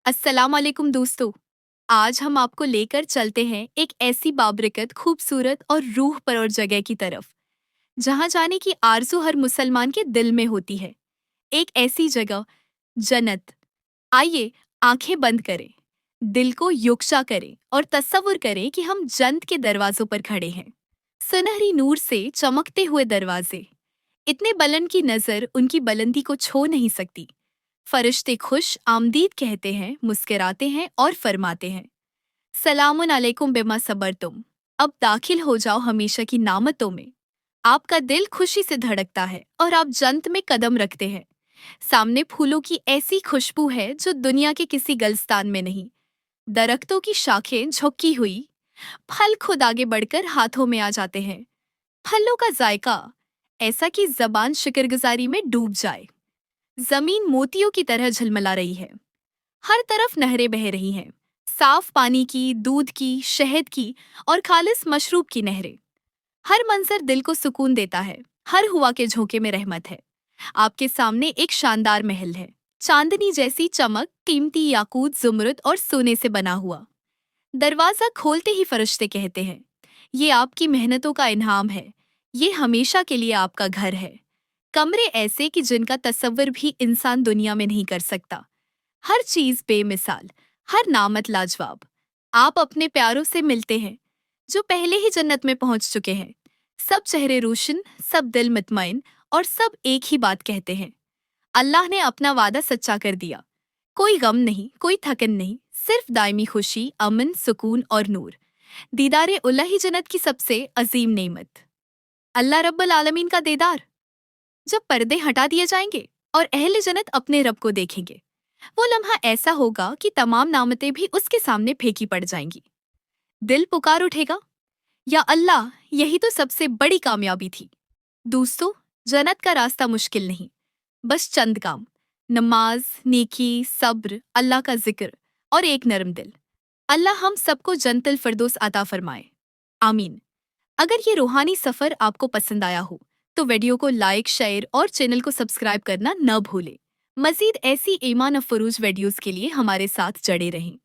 अस्सलाम वालेकुम दोस्तों। आज हम आपको लेकर चलते हैं एक ऐसी बाबरकत, खूबसूरत और रूह परवर जगह की तरफ जहां जाने की आरज़ू हर मुसलमान के दिल में होती है। एक ऐसी जगह, जन्नत। आइए आंखें बंद करें, दिल को युक्शा करें और तस्वुर करें कि हम जन्नत के दरवाजों पर खड़े हैं। सुनहरी नूर से चमकते हुए दरवाजे, इतने बुलंद की नजर उनकी बुलंदी को छू नहीं सकती। फरिश्ते खुश आमदीद कहते हैं, मुस्कुराते हैं और फरमाते हैं, सलामुन अलैकुम बिमा सबर तुम। अब दाखिल हो जाओ हमेशा की नामतों में। आपका दिल खुशी से धड़कता है और आप जन्नत में कदम रखते हैं। सामने फूलों की ऐसी खुशबू है जो दुनिया के किसी गलस्तान में नहीं। दरख्तों की शाखें झुकी हुई, फल खुद आगे बढ़कर हाथों में आ जाते हैं। फलों का जायका ऐसा कि जबान शुक्रगुजारी में डूब जाए। जमीन मोतियों की तरह झलमला रही है। हर तरफ नहरें बह रही हैं, साफ पानी की, दूध की, शहद की और खालिस मशरूब की नहरें। हर मंजर दिल को सुकून देता है। हर हुआ के झोंके में रहमत है। आपके सामने एक शानदार महल है, चांदनी जैसी चमक, कीमती याकूत, जुमरुद और सोने से बना हुआ। दरवाजा खोलते ही फरिश्ते कहते हैं, ये आपकी मेहनतों का इनाम है। ये हमेशा के लिए आपका घर है। कमरे ऐसे कि जिनका तस्वर भी इंसान दुनिया में नहीं कर सकता। हर चीज बेमिसाल, हर नामत लाजवाब। आप अपने प्यारों से मिलते हैं जो पहले ही जन्नत में पहुंच चुके हैं। सब चेहरे रोशन, सब दिल मुतमईन और सब एक ही बात कहते हैं, अल्लाह ने अपना वादा सच्चा कर दिया। कोई गम नहीं, कोई थकन नहीं, सिर्फ दायमी खुशी, अमन, सुकून और नूर। दीदारे उल्लाह ही जन्नत की सबसे अजीम नेमत। अल्लाह रब्बुल आलमीन का दीदार, जब पर्दे हटा दिए जाएंगे और अहले जन्नत अपने रब को देखेंगे, वो लम्हा ऐसा होगा कि तमाम नामतें भी उसके सामने फेंकी पड़ जाएंगी। दिल पुकार उठेगा, या अल्लाह, यही तो सबसे बड़ी कामयाबी थी। दोस्तों, जन्नत का रास्ता मुश्किल नहीं, बस चंद काम, नमाज, नेकी, सब्र, अल्लाह का जिक्र और एक नरम दिल। अल्लाह हम सबको जन्नतुल फिरदौस अता फरमाए, आमीन। अगर ये रूहानी सफर आपको पसंद आया हो तो वीडियो को लाइक, शेयर और चैनल को सब्सक्राइब करना न भूलें। मजीद ऐसी ईमान अफरोज वीडियोस के लिए हमारे साथ जड़े रहें।